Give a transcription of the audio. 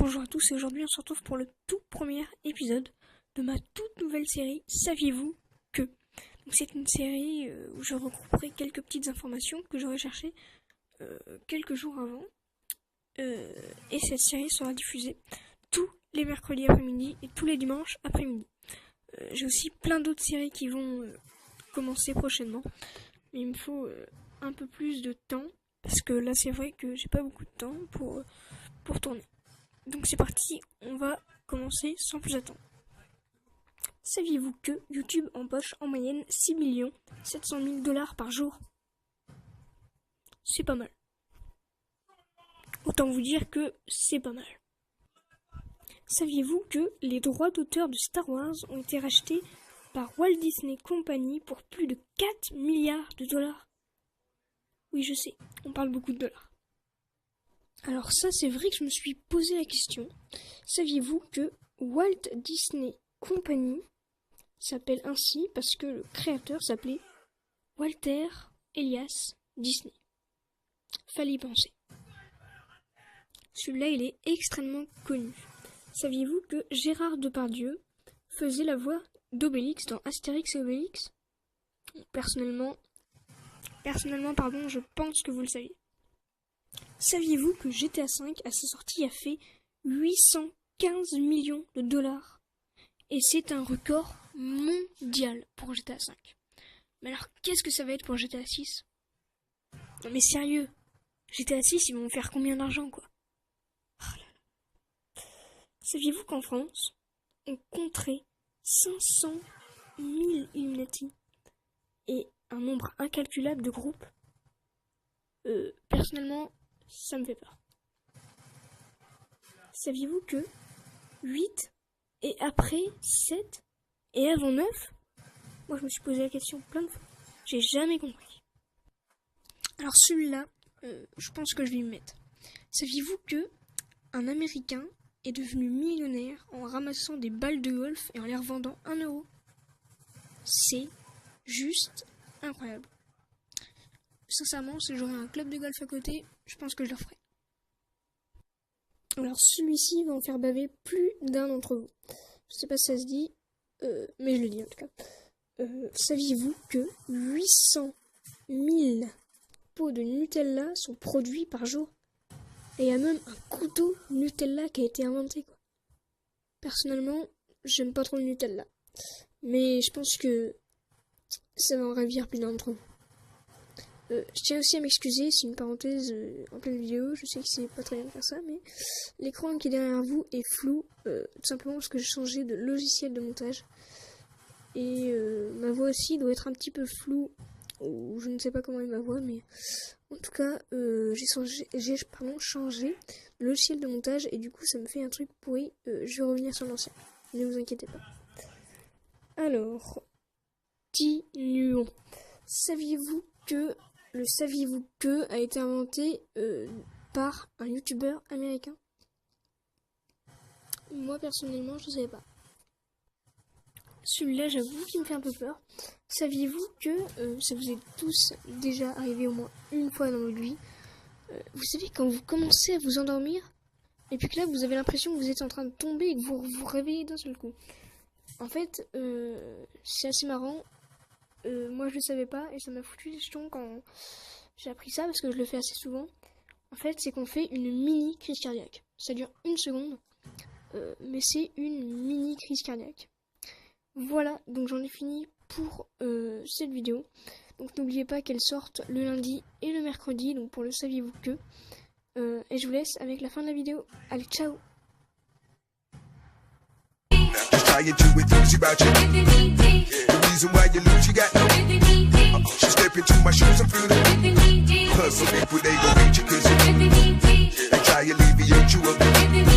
Bonjour à tous et aujourd'hui on se retrouve pour le tout premier épisode de ma toute nouvelle série Saviez-vous que. Donc c'est une série où je regrouperai quelques petites informations que j'aurais cherchées quelques jours avant. Et cette série sera diffusée tous les mercredis après-midi et tous les dimanches après-midi. J'ai aussi plein d'autres séries qui vont commencer prochainement. Mais il me faut un peu plus de temps parce que là c'est vrai que j'ai pas beaucoup de temps pour tourner. Donc c'est parti, on va commencer sans plus attendre. Saviez-vous que YouTube empoche en moyenne 6 700 000 $ par jour? C'est pas mal. Autant vous dire que c'est pas mal. Saviez-vous que les droits d'auteur de Star Wars ont été rachetés par Walt Disney Company pour plus de 4 milliards de dollars? Oui, je sais, on parle beaucoup de dollars. Alors ça, c'est vrai que je me suis posé la question. Saviez-vous que Walt Disney Company s'appelle ainsi parce que le créateur s'appelait Walter Elias Disney? Fallait y penser. Celui-là, il est extrêmement connu. Saviez-vous que Gérard Depardieu faisait la voix d'Obélix dans Astérix et Obélix? Personnellement, je pense que vous le saviez. Saviez-vous que GTA V, à sa sortie, a fait 815 millions de dollars? Et c'est un record mondial pour GTA V. Mais alors, qu'est-ce que ça va être pour GTA VI? Non mais sérieux, GTA VI, ils vont faire combien d'argent, quoi? Oh là là. Saviez-vous qu'en France, on compterait 500 000 Illuminati et un nombre incalculable de groupes? Personnellement, ça me fait peur. Saviez-vous que 8 et après 7 et avant 9? Moi, je me suis posé la question plein de fois. J'ai jamais compris. Alors celui-là, je pense que je vais y mettre. Saviez-vous que un Américain est devenu millionnaire en ramassant des balles de golf et en les revendant 1 €? C'est juste incroyable. Sincèrement, si j'aurais un club de golf à côté, je pense que je le ferais. Alors celui-ci va en faire baver plus d'un d'entre vous. Je sais pas si ça se dit, mais je le dis en tout cas. Saviez-vous que 800 000 pots de Nutella sont produits par jour? Et il y a même un couteau Nutella qui a été inventé, quoi. Personnellement, j'aime pas trop le Nutella. Mais je pense que ça va en ravir plus d'un d'entre vous. Je tiens aussi à m'excuser, c'est une parenthèse en pleine vidéo, je sais que c'est pas très bien de faire ça, mais l'écran qui est derrière vous est flou, tout simplement parce que j'ai changé de logiciel de montage. Et ma voix aussi doit être un petit peu floue, ou je ne sais pas comment est ma voix, mais en tout cas, j'ai changé de logiciel de montage, et du coup ça me fait un truc pourri, je vais revenir sur l'ancien, ne vous inquiétez pas. Alors, continuons. Saviez-vous que le saviez-vous que a été inventé par un youtubeur américain? Moi personnellement je ne savais pas. Celui-là j'avoue qu'il me fait un peu peur. Saviez-vous que ça vous est tous déjà arrivé au moins une fois dans votre vie? Vous savez quand vous commencez à vous endormir et puis que là vous avez l'impression que vous êtes en train de tomber et que vous vous réveillez d'un seul coup. En fait c'est assez marrant. Moi je le savais pas et ça m'a foutu les jetons quand j'ai appris ça parce que je le fais assez souvent. En fait c'est qu'on fait une mini crise cardiaque. Ça dure 1 seconde mais c'est une mini crise cardiaque. Voilà, donc j'en ai fini pour cette vidéo. Donc n'oubliez pas qu'elle sorte le lundi et le mercredi, donc pour le saviez-vous que. Et je vous laisse avec la fin de la vidéo. Allez, ciao. Just how you do it, easy about you. The reason why you lose, you got no. Just step into my shoes and feel it. Plus some people, they gon' hate you 'cause you. They try to alleviate you up.